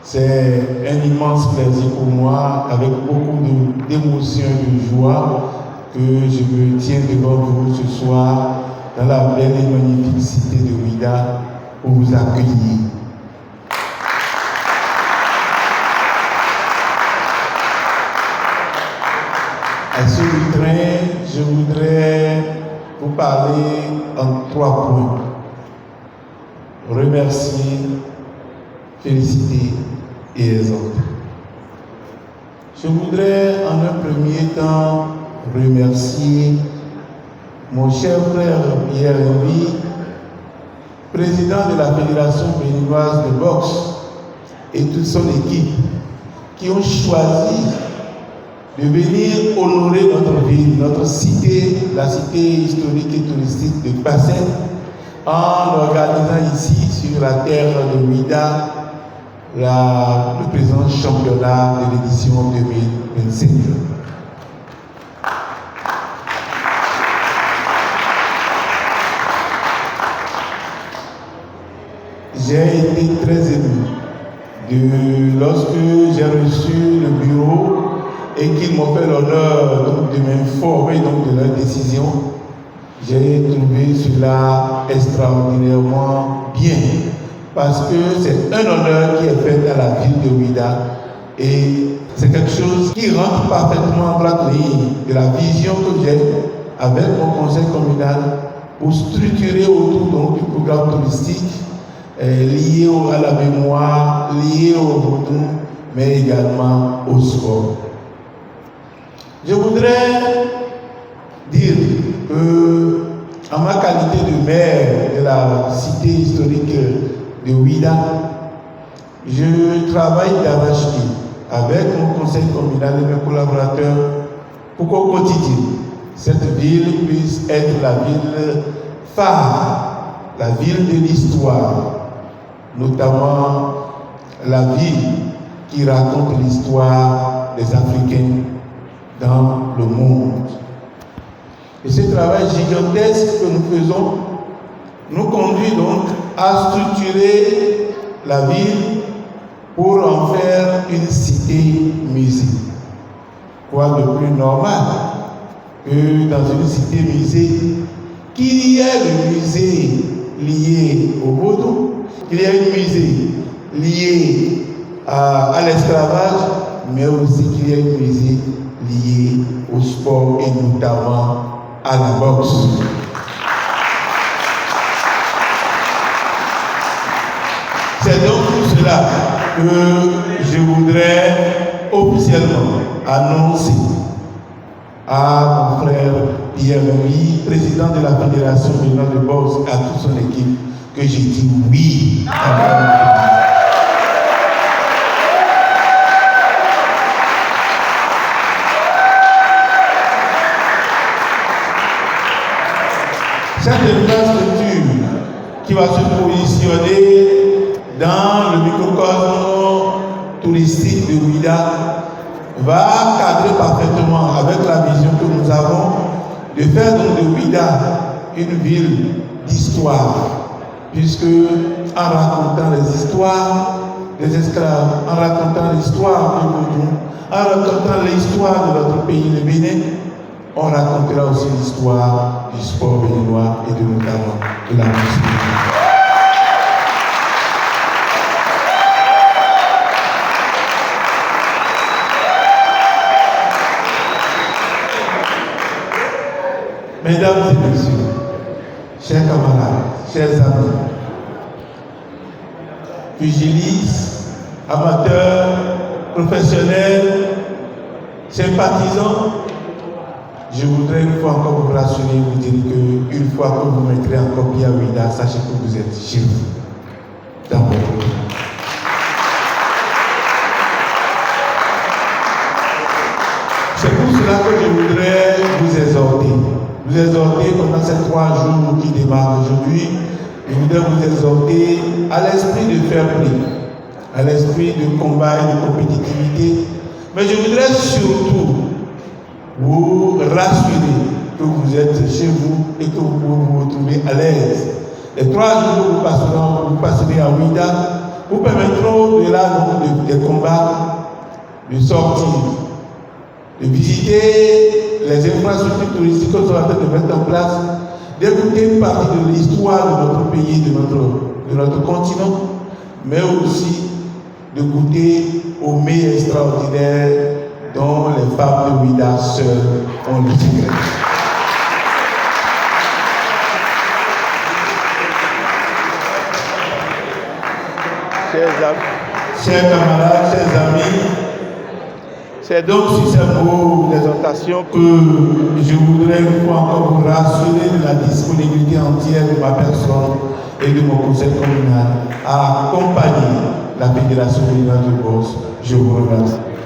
C'est un immense plaisir pour moi, avec beaucoup d'émotion et de joie, que je me tiens devant vous ce soir, dans la belle et magnifique cité de Ouidah, pour vous accueillir. À ce train, je voudrais vous parler en 3 points. Remercier, féliciter et exhorter. Je voudrais en un premier temps remercier mon cher frère Pierre-Henri, président de la Fédération béninoise de boxe, et toute son équipe qui ont choisi de venir honorer notre ville, notre cité, la cité historique et touristique de Bassène, en organisant ici, sur la terre de Ouidah, le présent championnat de l'édition 2025. J'ai été très ému lorsque j'ai reçu le bureau et qu'ils m'ont fait l'honneur de m'informer de leur décision. J'ai trouvé cela extraordinairement bien, parce que c'est un honneur qui est fait à la ville de Ouidah et c'est quelque chose qui rentre parfaitement en droite ligne de la vision que j'ai avec mon conseil communal pour structurer autour du programme touristique lié à la mémoire, lié au vaudou, mais également au sport. Je voudrais dire que, en ma qualité de maire de la cité historique de Ouidah, je travaille d'arrache-pied avec mon conseil communal et mes collaborateurs pour qu'au quotidien, cette ville puisse être la ville phare, la ville de l'histoire, notamment la ville qui raconte l'histoire des Africains dans le monde. Et ce travail gigantesque que nous faisons nous conduit donc à structurer la ville pour en faire une cité-musée. Quoi de plus normal que dans une cité-musée qu'il y ait le musée lié au vaudou, qu'il y ait un musée lié à l'esclavage, mais aussi qu'il y ait un musée lié au sport et notamment à la boxe. C'est donc pour cela que je voudrais officiellement annoncer à mon frère Pierre-Henri, président de la Fédération béninoise de boxe, à toute son équipe, que j'ai dit oui à cette infrastructure qui va se positionner dans le microcosme touristique de Ouidah va cadrer parfaitement avec la vision que nous avons de faire de Ouidah une ville d'histoire, puisque en racontant les histoires des esclaves, en racontant l'histoire du vaudou, en racontant l'histoire de notre pays, le Bénin, on racontera aussi l'histoire du sport béninois et de notamment de la musique. Mesdames et messieurs, chers camarades, chers amis, pugilistes, amateurs, professionnels, sympathisants, je voudrais une fois encore vous rassurer et vous dire qu'une fois que vous mettrez encore pied à Ouidah, sachez que vous êtes chez vous, dans votre pays. C'est pour cela que je voudrais vous exhorter pendant ces 3 jours qui démarrent aujourd'hui. Je voudrais vous exhorter à l'esprit de fair play, à l'esprit de combat et de compétitivité. Mais je voudrais surtout vous rassurer que vous êtes chez vous et que vous pouvez vous retrouver à l'aise. Les 3 jours que vous passerez à Ouidah, vous permettront de là des combats, de sortir, de visiter les infrastructures touristiques qu'on est en train de mettre en place, d'écouter une partie de l'histoire de notre pays, de notre continent, mais aussi de goûter aux mets extraordinaires dont les femmes de Ouida seules ont le secret. Chers camarades, chers amis, c'est donc sur ces mots d'exhortation que je voudrais une fois encore vous rassurer de la disponibilité entière de ma personne et de mon conseil communal à accompagner la Fédération communale de Bourse. Je vous remercie.